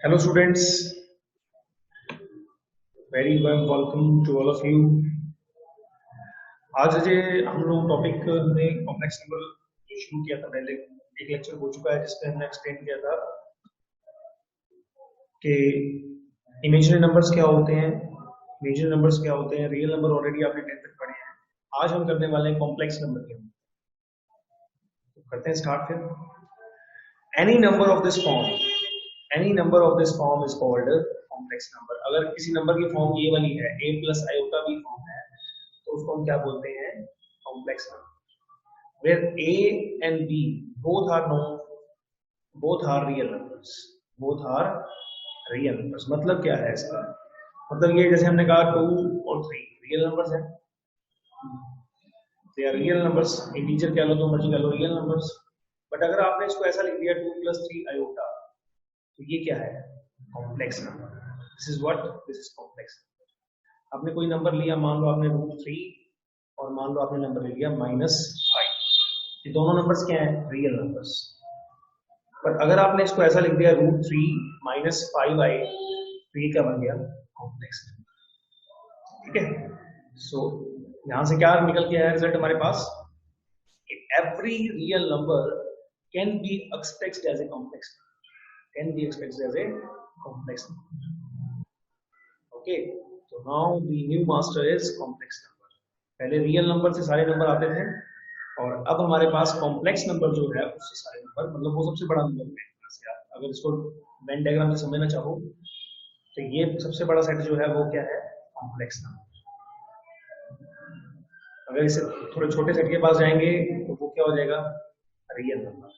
Hello students, very warm welcome to all of you. आज जे हम लोग टॉपिक हमने कॉम्प्लेक्स नंबर जो शुरू किया था पहले एक लेक्चर हो चुका है जिसमें हमने एक्सप्लेन किया था कि इमेजिनरी नंबर्स क्या होते हैं, इमेजिनरी नंबर्स क्या होते हैं, रियल नंबर ऑलरेडी आपने 10th तक पढ़े हैं। आज हम करने वाले हैं कॉम्प्लेक्स नंबर के। तो करते हैं स्टार्ट फिर। Any number of this form, any number of this form is called complex number. अगर किसी नंबर की फॉर्म ये वाली है, a प्लस आयोटा भी फॉर्म है, तो उसको हम क्या बोलते हैं? Complex number. Where a and b both are known, both are real numbers, both are real numbers। मतलब क्या है इसका? मतलब ये जैसे हमने कहा 2 और 3 रियल नंबर्स हैं, they are real numbers. Integer कह लो तो मर्जी कह लो, रियल नंबर्स। बट अगर आपने इसको ऐसा लिख दिया 2 + 3 आयोटा, तो ये क्या है? Complex number. This is what, this is complex. आपने कोई नंबर लिया, मान लो आपने √3 और मान लो आपने नंबर ले लिया -5, ये दोनों नंबर्स क्या हैं? Real numbers. पर अगर आपने इसको ऐसा लिख दिया √3 - 5i, तो ये क्या बन गया? Complex number. ठीक है। सो यहां से क्या निकल के आया रिजल्ट हमारे पास? Every real number can be expressed as a complex number, can be expressed as a complex number. Okay, तो now the new master is complex number. पहले रियल नंबर से सारे नंबर आते थे, और अब हमारे पास कॉम्प्लेक्स नंबर जो है उससे सारे नंबर, मतलब वो सबसे बड़ा नंबर है। अगर इसको वेन डायग्राम से समझना चाहो तो ये सबसे बड़ा सेट जो है वो क्या है? Complex number. अगर इसे थोड़े छोटे सेट के पास जाएंगे तो वो क्या हो जाएगा? Real number.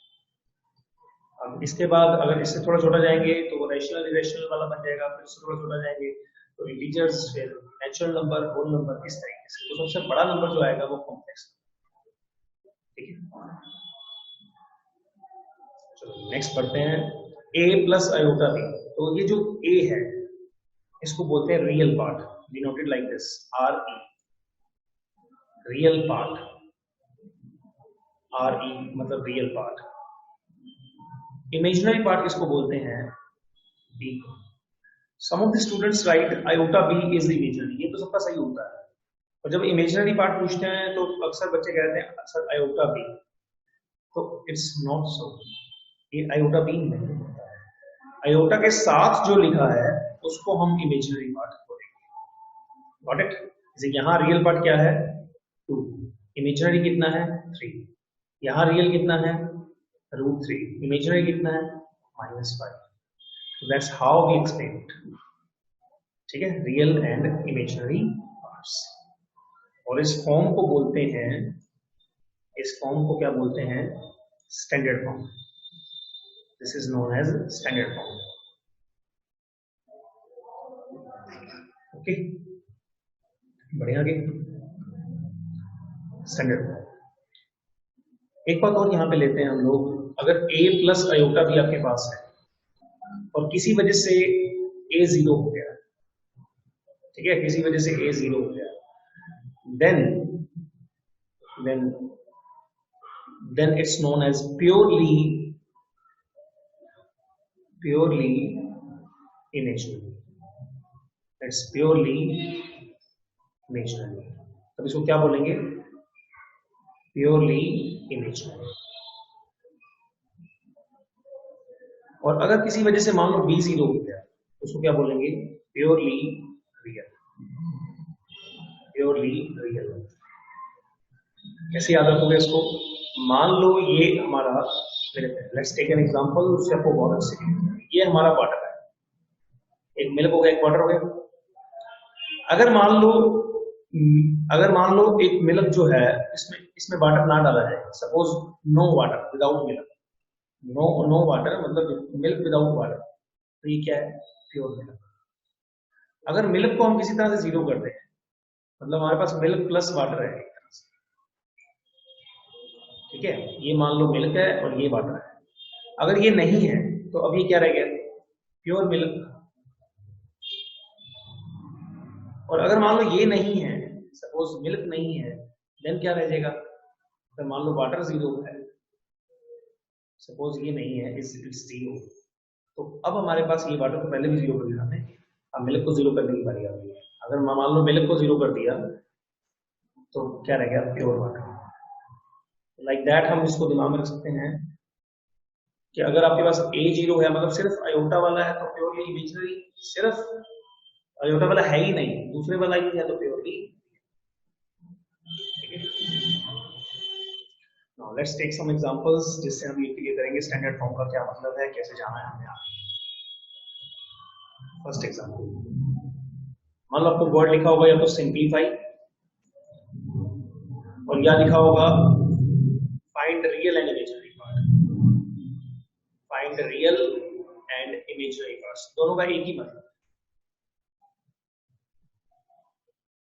अब इसके बाद अगर इससे थोड़ा छोटा जाएंगे तो वो रैशनल इरेशनल वाला बन जाएगा। फिर इससे थोड़ा छोटा जाएंगे तो इंटीजर्स, फिर नेचुरल नंबर, होल नंबर, इस तरीके से। तो सबसे बड़ा नंबर जो आएगा वो कॉम्प्लेक्स। ठीक है, चलो नेक्स्ट पढ़ते हैं। a plus iota b। तो ये जो a है इसको बोलते हैं real part, denoted like this RE, real part. RE मतलब रियल पार्ट। इमेजिनरी पार्ट इसको बोलते हैं b। Some of the students write iota b is the imaginary. ये तो सबका सही होता है, और जब इमेजिनरी पार्ट पूछते हैं तो अक्सर बच्चे कहते हैं अक्सर आयोटा b, तो इट्स नॉट सो। ये आयोटा b नहीं होता है। आयोटा के साथ जो लिखा है उसको हम इमेजिनरी पार्ट बोलेंगे। Got it? जैसे यहाँ रियल पार्ट क्या है? 2, इमेजिनरी कितना है? 3। यहाँ रियल कितना है? √3, इमेजिनरी कितना है? -5। That's how we explain it. ठीक है, रियल एंड इमेजिनरी पार्ट्स। और इस फॉर्म को बोलते हैं, इस फॉर्म को क्या बोलते हैं? Standard form. This is known as standard form. Okay, बढ़िया। आगे स्टैंडर्ड फॉर्म। एक बात और यहाँ पे लेते हैं हम लोग। अगर a प्लस आयोटा भी आपके पास है और किसी वजह से a 0 हो गया, ठीक है, किसी वजह से a 0 हो गया, then it's known as purely imaginary। It's purely imaginary। तब इसको क्या बोलेंगे? Purely imaginary. और अगर किसी वजह से मान लो b 0 हो गया, उसको क्या बोलेंगे? Purely real. Purely real. कैसे याद रखोगे इसको? मान लो ये हमारा, लेट्स टेक एन एग्जांपल, उससे आपको बहुत अच्छे। ये हमारा वाटर है, एक मिल्क हो गया, एक वाटर हो गया। अगर मान लो एक मिल्क जो है इसमें वाटर ना डाला जाए, suppose no water, without milk, no water मतलब मिल्क विदाउट वाटर, तो ये क्या है? Pure milk. अगर मिल्क को हम किसी तरह से 0 करते हैं, मतलब हमारे पास मिल्क प्लस वाटर है एक तरह से। ठीक है, ये मान लो मिल्क है और ये वाटर है। अगर ये नहीं है तो अब ये क्या रह गया? Pure milk. और अगर मान लो ये नहीं है, सपोज मिल्क नहीं है, देन क्या रह जाएगा? अगर मान लो वाटर 0 है, सपोज ये नहीं है, इट्स 0, तो अब हमारे पास ये वाटर तो पहले भी 0 कर दिया हमने, अब मिल्क को 0 करने की बारी आ गई है। अगर मान लो मिल्क को 0 कर दिया तो क्या रह गया, प्योर वाटर। लाइक दैट हम इसको दिमाग में रख सकते हैं कि अगर आपके पास A0 है, मतलब सिर्फ आयोटा वाला है तो प्योरली इमेजिनरी, सिर्फ आयोटा वाला है ही नहीं, दूसरे वाला ही है तो purely. Now let's take some examples जिससे हम ये क्लियर करेंगे स्टैंडर्ड फॉर्म का क्या मतलब है, कैसे जाना है हमें आगे। फर्स्ट एग्जांपल, मान लो आपको वर्ड लिखा होगा या तो सिंपलीफाई और या लिखा होगा find real and imaginary part. Find real and imaginary parts, दोनों का एक ही मतलब।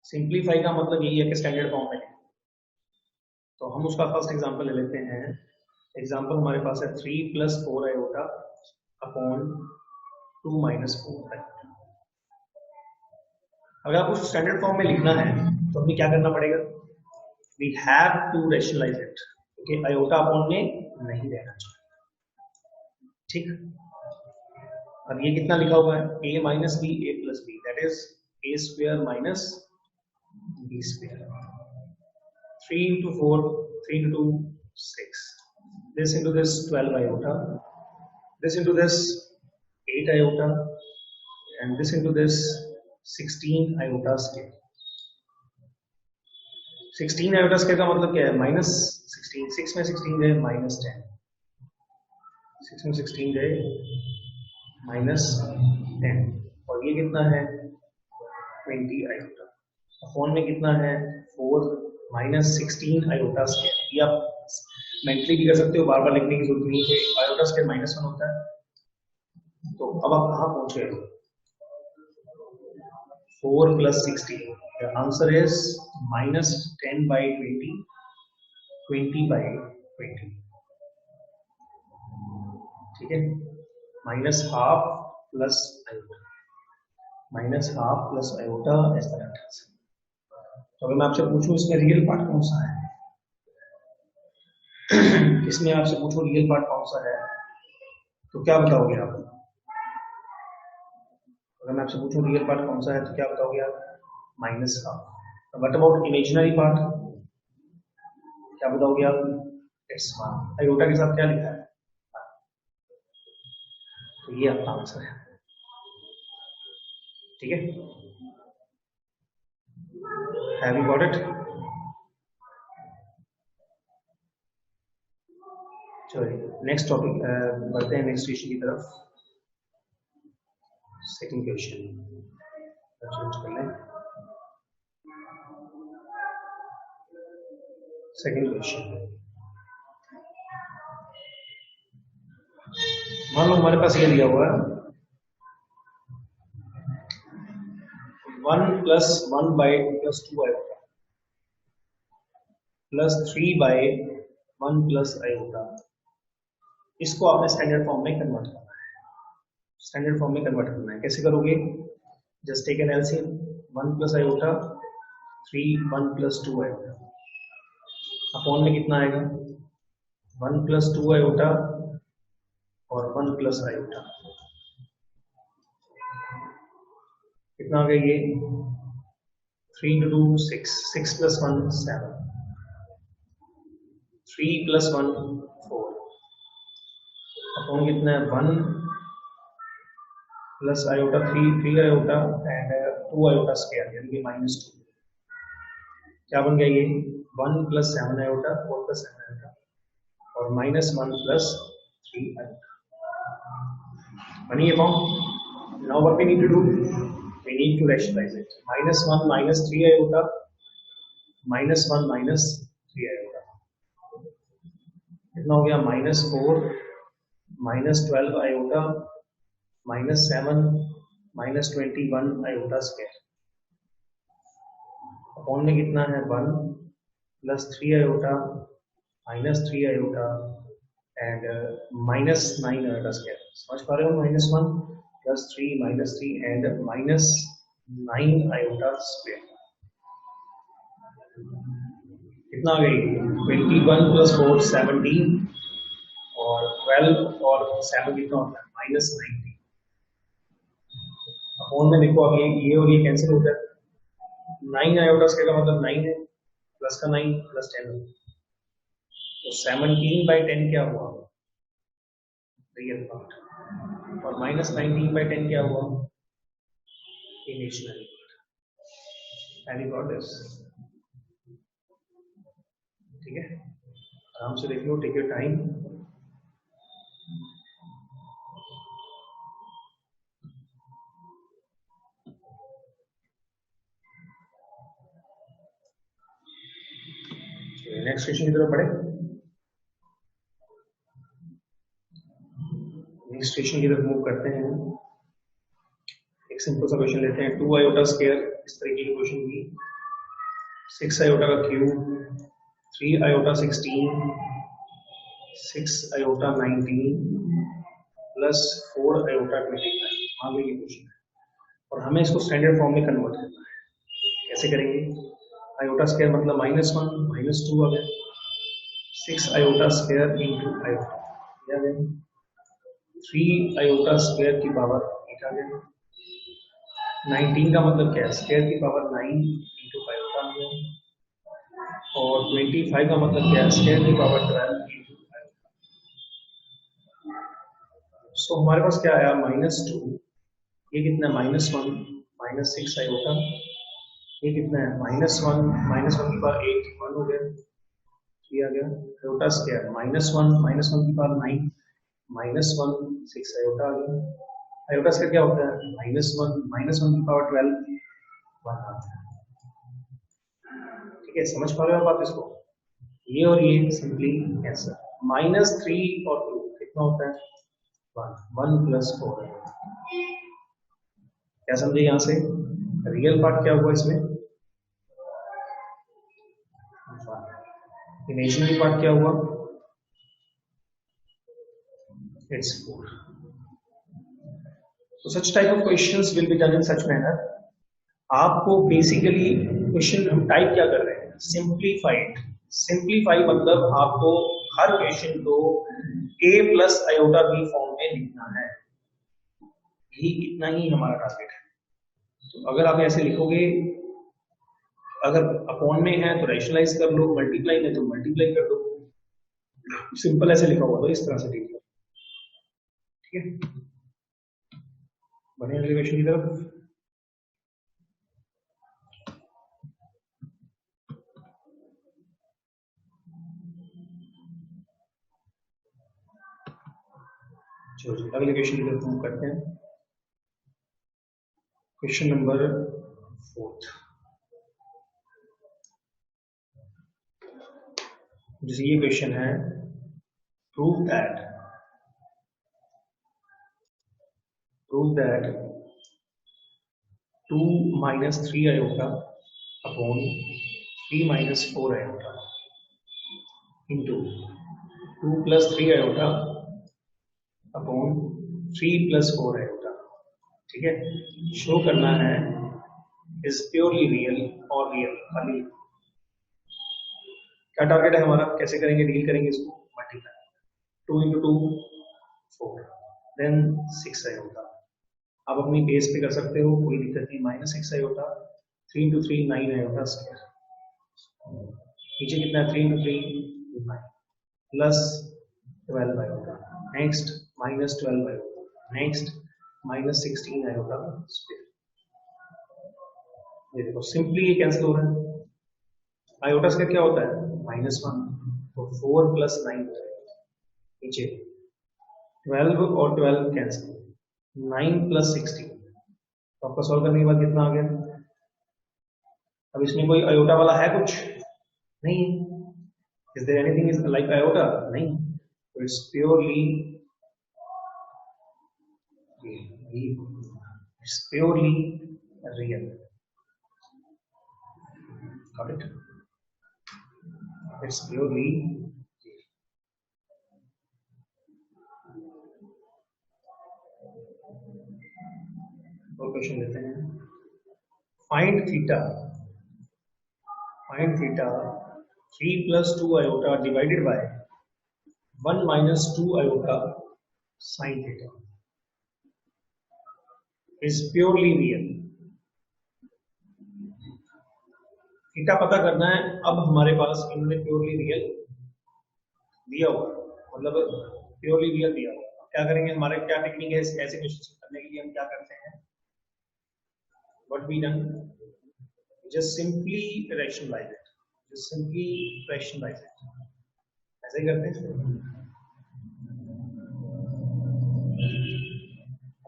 सिंपलीफाई का मतलब यही है कि स्टैंडर्ड फॉर्म में है, तो हम उसका फर्स्ट एग्जांपल ले लेते हैं। एग्जांपल हमारे पास है 3 + 4 आयोटा अपॉन 2 - 4 आयोटा। अगर आपको स्टैंडर्ड फॉर्म में लिखना है तो हमें क्या करना पड़ेगा, we have to rationalise it, क्योंकि आयोटा अपॉन में नहीं रहना चाहिए, ठीक। अब ये कितना लिखा हुआ है, a - b a + b, that is a² - b²। 3 × 4, 3 × 2, 6, this into this 12 iota, this into this 8 iota, and this into this 16 iota square। 16 iota square का मतलब क्या है, -16, 6 में 16 गए -10, 6 में 16 गए -10, और ये कितना है 20 iota, अपॉन में कितना है 4 - 16 iota square। ये आप मेंटली भी कर सकते हो, बार बार लिखने की जरूरत नहीं है, iota square -1 होता है। तो अब आप कहाँ पहुंचे, 4 + 16, the answer is -10/20, 20/20, ठीक है। -½ + iota, -½ + iota इस तरह से। तो अगर मैं आपसे पूछूं इसमें रियल पार्ट कौन सा है, इसमें आपसे पूछूं रियल पार्ट कौन सा है, तो क्या बताओगे आप? अगर मैं आपसे पूछूं रियल पार्ट कौन सा है तो क्या बताओगे आप? -½ व्हाट अबाउट इमेजिनरी पार्ट, क्या बताओगे आप? इट्स 1। आयोटा के साथ क्या लिखा है, तो ये आपका आंसर है, ठीक है। Have you got it? चलिए नेक्स्ट टॉपिक बढ़ते हैं, नेक्स्ट क्वेश्चन की तरफ। सेकंड क्वेश्चन चेंज कर लें। सेकंड क्वेश्चन, मान लो हमारे पास ये दिया हुआ है 1 + 1/2 iota प्लस 3/1 + iota, इसको आपने स्टैंडर्ड फॉर्म में कन्वर्ट करना है। स्टैंडर्ड फॉर्म में कन्वर्ट करना है, कैसे करोगे? Just take an LCM, 1 + iota 3, 1 + 2 iota, upon में कितना आएगा 1 + 2 iota और 1 + iota, कितना आ गया ये 3 × 2 6, 6 + 1 7, 3 + 1 4, अपॉन कितना है 1 + iota 3 iota and 2 iota square, यानी कि -2। क्या बन गया ये 1 + 7 iota, 4 + 7 iota और -1 + 3 iota। बनी ये form. Now what we need to do, we need to rationalize it, -1 - 3 iota, -1 - 3 iota, कितना हो गया -4 -12 iota -7 -21 iota स्क्वायर, अपॉन में कितना है 1 + 3 iota -3 iota and -9 iota square. समझ पा रहे हो? -1 + 3 -3 एंड -9 iota स्क्वायर, कितना आ गई 21 + 4 17 और 12 और 7 कितना होता है -90 अपॉन में देखो अब ये और ये कैंसिल हो जाए, 9 आयोटा स्क्वायर का मतलब 9 है, प्लस का 9 प्लस 10 तो 17/10 क्या हुआ, रियल पार्ट, और -19/10 क्या हुआ, imaginary part. Have you got this? ठीक है, आराम से देख लो, take your time. Next question की तरफ बढ़े। नेक्स्ट क्वेश्चन की तरफ मूव करते हैं। एक सिंपल सा क्वेश्चन लेते हैं, 2 आयोटा स्क्वायर, इस तरीके की क्वेश्चन की, 6 आयोटा का cube, 3 iota 16, 6 iota 19 plus 4 iota 25। आगे ये क्वेश्चन है और हमें इसको स्टैंडर्ड फॉर्म में कन्वर्ट करना है। कैसे करेंगे? आयोटा स्क्वायर मतलब -1 -2 आ गया, 6 आयोटा स्क्वायर इंटू आयोटा आ गया, 3 आयोटा स्क्वायर की पावर 8 आ गया, 19 का मतलब क्या है, स्क्वायर की पावर 9 इंटू आयोटा आ गया, और 25 का मतलब क्या है, स्क्वायर की पावर 12 इंटू आयोटा। सो हमारे पास क्या आया, -2, ये कितना है, -1 -6 आयोटा, ये कितना है, -1 की पावर 8 1 हो गया, ये आ गया आयोटा स्क्वायर, -1 की पावर 9 -1 6 आयोटा आ गया। आयोटा स्क्वायर क्या होता है, -1 की पावर 12 1 आता है। ठीक है, समझ पा रहे हो आप इसको? ये और ये सिंपली कैंसर, -3 और 2 कितना होता है, 1 प्लस 4। क्या समझे यहां से? रियल पार्ट क्या हुआ इसमें, इमेजिनरी पार्ट क्या हुआ, it's 4। So such type of questions will be done in such manner। आपको बेसिकली क्वेश्चन हम टाइप क्या कर रहे हैं, सिंप्लीफाइड। सिंप्लीफाई मतलब आपको हर क्वेश्चन को a plus iota B form में लिखना है, यही इतना ही हमारा टारगेट है। तो अगर आप ऐसे लिखोगे, अगर अपॉन में है तो रैशनलाइज कर लो, मल्टीप्लाई में तो मल्टीप्लाई कर दो, सिंपल ऐसे लिखा हुआ तो इस तरह से लिख लो। ठीक है, बढ़िया क्वेश्चन की तरफ। चलो अगले क्वेश्चन की तरफ मूव करते हैं। क्वेश्चन नंबर 4, जैसे ये क्वेश्चन है, prove that 2 minus 3 iota upon 3 minus 4 iota into 2 plus 3 iota upon 3 plus 4 iota। ठीक है, शो करना है इज प्योरली रियल और रियल, खाली क्या टारगेट है हमारा, कैसे करेंगे, डील करेंगे इसको, मल्टीप्लाई 2 into 2 4 देन 6 आयोटा। आप अपनी बेस पे कर सकते हो, कोई दिक्कत नहीं, -6 आयोटा, 3 into 3 9 आयोटा स्क्वायर, नीचे कितना है, 3 into 3 9 plus 12 iota, next -12 iota, next -16 iota square. ये देखो सिंपली ये कैंसिल हो रहा है, आयोटा स्क्वायर क्या होता है, -1, तो 4 प्लस 9 नीचे 12 और 12 कैंसिल, 9 प्लस 16, तो आपका सॉल्व करने के बाद कितना आ गया। अब इसमें कोई आयोटा वाला है कुछ नहीं, is there anything is like iota, नहीं, तो it's purely real. Got it? It's purely और क्वेश्चन लेते हैं, find theta 3 plus 2 iota divided by 1 minus 2 iota sin theta। is purely real. Theta पता करना है. अब हमारे पास इन्होंने प्योरली रियल दिया हुआ, मतलब प्योरली रियल दिया हुआ. क्या करेंगे, हमारे क्या टेक्निक है ऐसे क्वेश्चन करने के लिए? हम क्या करते हैं, what we done, just simply rationalize it, just simply rationalize it. ऐसे ही करते हैं.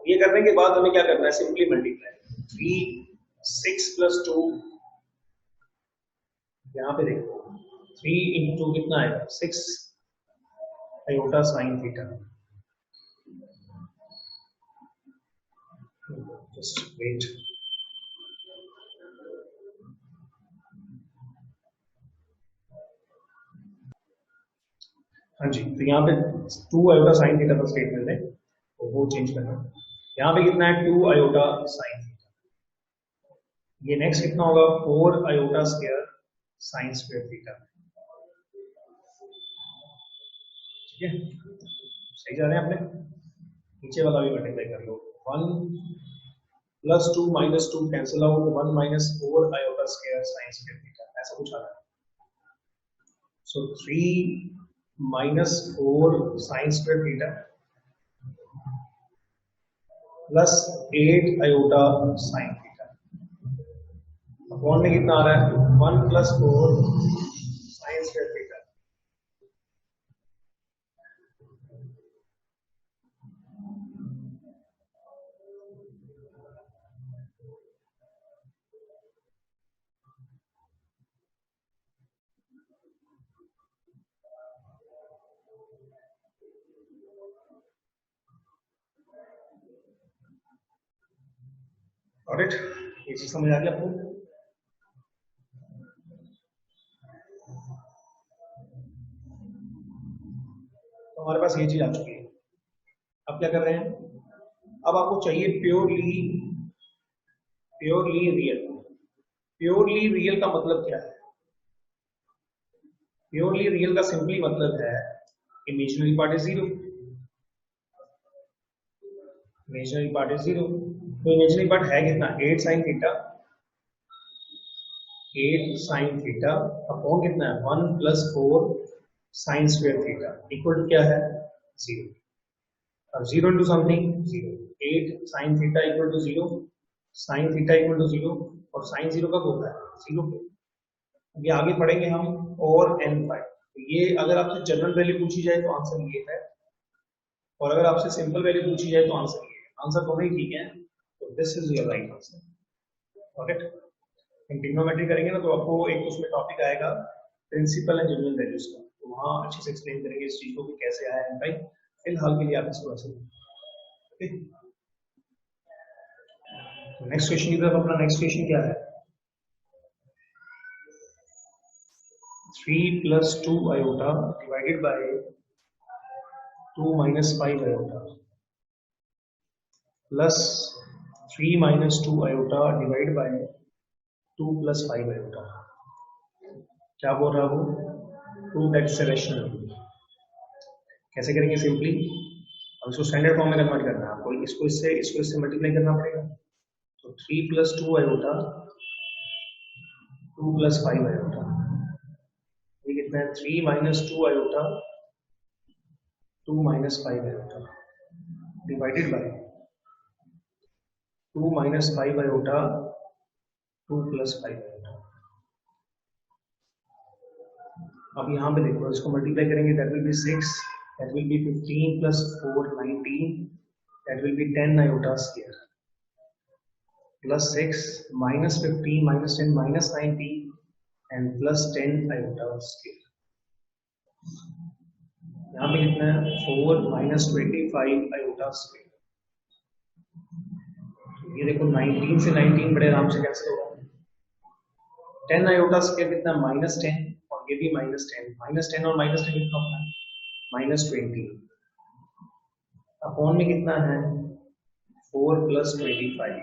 ये करने के बाद हमें क्या करना है, सिंपली मल्टीप्लाई. 3 6 + 2, यहाँ पे देखो 3 × 2 कितना आएगा, 6 iota sine theta. Just wait. हाँ जी, तो यहाँ पे 2 आयोटा साइन थीटा का स्टेटमेंट है, तो वो चेंज करना. यहाँ पे कितना है, 2 आयोटा साइन थीटा. ये नेक्स्ट कितना होगा, 4 iota square sine square theta. ठीक है, सही जा रहे हैं अपने. नीचे वाला भी मल्टीप्लाई कर लो. 1 + 2 - 2 cancel out, 1 - 4 iota square sine square theta. ऐसा कुछ आ रहा है. सो 3 - 4 sine square theta plus 8 iota sine theta. Upon में कितना आ रहा है, 1 + 4 साइन स्क्वायर थीटा. ऑलराइट, ये चीज समझ आ गई आपको. तो हमारे पास ये चीज आ चुकी है. अब क्या कर रहे हैं, अब आपको चाहिए प्योरली रियल. प्योरली रियल का मतलब क्या है? प्योरली रियल का सिंपली मतलब है imaginary part is 0. Imaginary part is 0. तो इमेजिनरी पार्ट है कितना, 8 sine theta. 8 sine theta upon कितना है, 1 + 4 sine square theta equal to क्या है, 0. अब 0 into something 0. 8 sine theta equal to 0, sine theta equal to 0, और साइन 0 कब होता है, 0 पे. ये आगे पढ़ेंगे हम. और n5, ये अगर आपसे जनरल वैल्यू पूछी जाए तो आंसर ये है, और अगर आपसे सिंपल वैल्यू पूछी जाए तो आंसर ये है. आंसर दोनों ही ठीक है, तो this is your right answer. Alright, हम ट्रिग्नोमेट्री करेंगे ना, तो आपको एक उसमें टॉपिक आएगा प्रिंसिपल एंड जनरल वैल्यूज का, तो वहाँ अच्छे से एक्सप्लेन करेंगे इस चीज को कि कैसे आया है. भाई फिलहाल के लिए आप इसको ऐसे. नेक्स्ट क्वेश्चन की तरफ. अपना नेक्स्ट क्वेश्चन क्या है, 3 + 2 iota divided by 2 - 5 iota plus 3 - 2 iota divide by 2 + 5 iota. क्या बोल रहा है वो, टू दैट्स रेशनल. कैसे करेंगे, सिंपली अब इसको स्टैंडर्ड फॉर्म में कन्वर्ट करना है आपको. इसको इससे मल्टीप्लाई करना पड़ेगा. तो 3 + 2 आयोटा 2 + 5 आयोटा, ये कितना है, 3 - 2 iota 2 - 5 iota divided by 2 - 5 iota 2 + 5 iota. अब यहाँ पे देखो, इसको मल्टीप्लाई करेंगे, that will be 6, that will be 15 + 4 19, that will be 10 iota square plus 6 - 15 - 10 - 19 and plus 10 iota square. यहाँ पे कितना है, 4 - 25 आयोटा स्क्वायर. ये देखो 19 से 19 बड़े आराम से कैंसिल होगा. 10 आयोटा स्क्वायर कितना, -10, और ये भी -10. -10 और -10 कितना होता है, -20. अपॉन में कितना है, 4 + 25.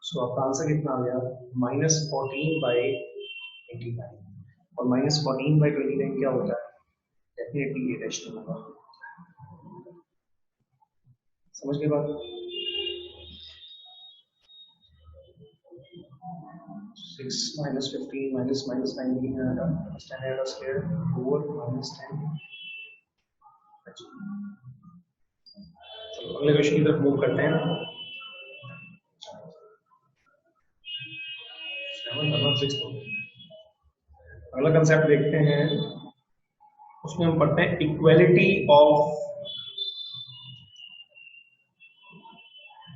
सो आपका आंसर कितना आ गया, -14/89. और -14/29 क्या होता है, डेफिनेटली ये रेशनल होगा. समझ गए बात. 6 minus 15 minus 19 minus 10 add square 4 minus 10. चलो अगले क्वेश्चन की तरफ मूव करते हैं. 7 6. अगला कंसेप्ट देखते हैं, उसमें हम पढ़ते हैं equality of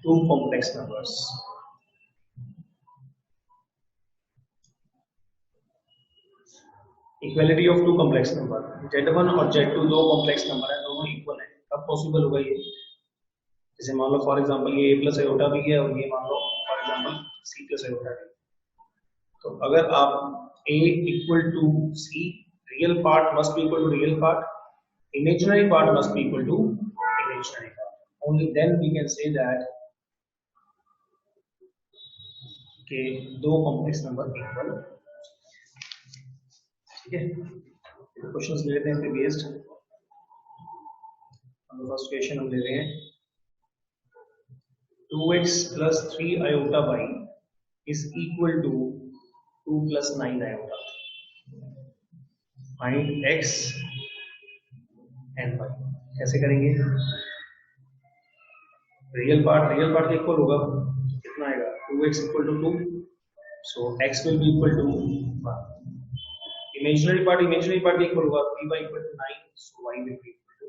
two complex numbers. Equality of two complex number. Z1 और Z2 दो कॉम्प्लेक्स नंबर है, दोनों इक्वल है. कब पॉसिबल होगा ये? जैसे मान लो फॉर एग्जांपल ये a प्लस आयोटा भी है और ये मान लो for example c plus iota भी. तो अगर आप a equal to c, real part must be equal to real part, imaginary part must be equal to imaginary part. Only then we can say that के दो complex number equal. ठीक है, तो questions ले लेते हैं फिर बेस्ड. हम फर्स्ट क्वेश्चन हम ले रहे हैं 2x plus 3 iota y is equal to 2 plus 9 iota. Find x and y. कैसे करेंगे? रियल पार्ट इक्वल होगा, कितना आएगा? 2x equal to 2, so x will be equal to 1. Imaginary part equal होगा, 3y equal to 9, so y will be equal to.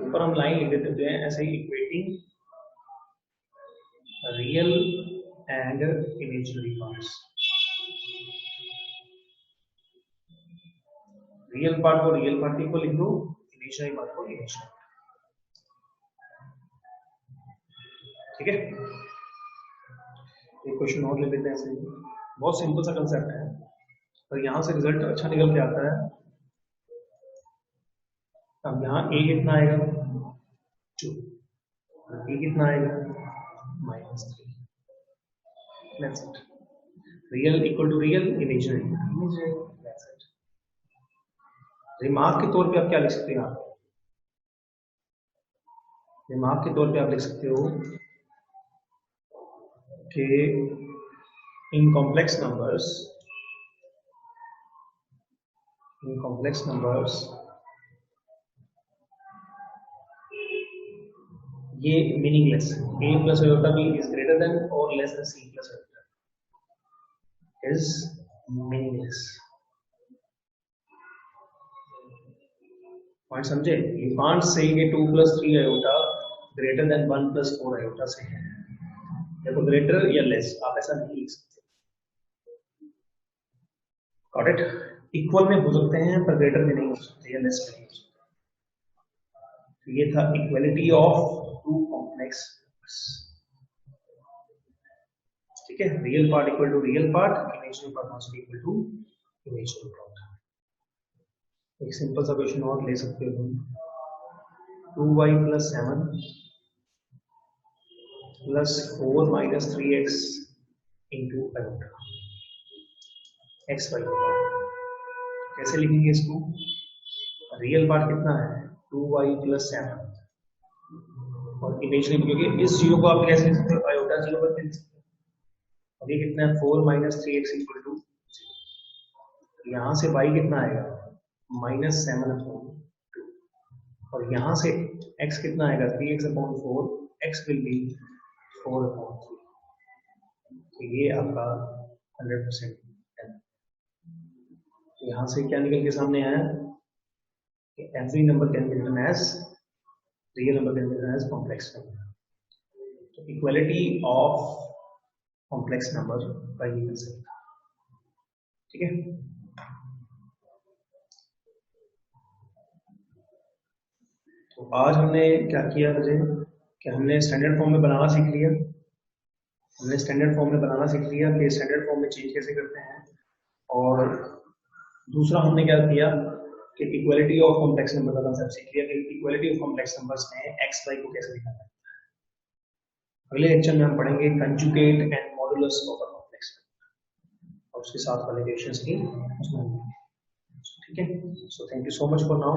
ऊपर हम line लिख देते हैं ऐसे ही, equating real and imaginary parts. Real part को रियल पार्ट इक्वल लिख दो, इमेजिनरी पार्ट को इमेजिनरी. ठीक है, एक क्वेश्चन और ले लेते हैं ऐसे. बहुत सिंपल सा कंसेप्ट है और यहाँ से रिजल्ट अच्छा निकल के आता है. अब यहाँ a कितना आएगा? 2. b कितना आएगा? -3. That's it. Real equal to real, imaginary. Remark के तौर पे आप क्या लिख सकते हैं? रिमार्क के तौर पे आप लिख सकते हो कि इन कॉम्प्लेक्स नंबर्स ये meaningless. a plus iota b is greater than और less than c plus iota is meaningless. Point समझे? यू कांट से कि 2 plus 3 iota greater than 1 plus 4 iota से है. देखो ग्रेटर या लेस आप ऐसा नहीं लिख सकते. Got it? इक्वल में हो सकते हैं पर ग्रेटर में नहीं हो सकते या लेस में नहीं हो सकते. तो ये था इक्वालिटी ऑफ टू कॉम्प्लेक्स. ठीक है, real part equal to real part, imaginary part must be equal to imaginary part. एक सिंपल सा क्वेश्चन और ले सकते हो तुम. 2y plus 7 plus 4 minus 3x into iota xy. कैसे लिखेंगे इसको? रियल पार्ट कितना है? 2y plus 7 और इमेजिनरी, क्योंकि इस जीरो को आप कैसे लिख सकते हो? आयोटा जीरो पर लिख सकते हो. अब ये कितना है? 4 minus 3x equal to, यहाँ से y कितना आएगा? -7/2 और यहाँ से x कितना आएगा? 3x/4. x will B 4/3. तो ये आपका 100% है. यहाँ से क्या निकल के सामने आया? Every number can be written as real number, can be written as complex number. तो इक्वालिटी ऑफ कॉम्प्लेक्स नंबर का ये कंसेप्ट था. ठीक है, तो आज हमने क्या किया मुझे कि हमने स्टैंडर्ड फॉर्म में बनाना सीख लिया. कि स्टैंडर्ड फॉर्म में चेंज कैसे करते हैं. और दूसरा हमने क्या किया कि इक्वालिटी ऑफ कॉम्प्लेक्स नंबर का कंसेप्ट सीख लिया कि इक्वालिटी ऑफ कॉम्प्लेक्स नंबर्स में x y को कैसे लिखा जाता है. अगले लेक्चर में हम पढ़ेंगे conjugate and modulus of a complex number और उसके साथ वाले क्वेश्चंस की. ठीक है, so thank you so much for now.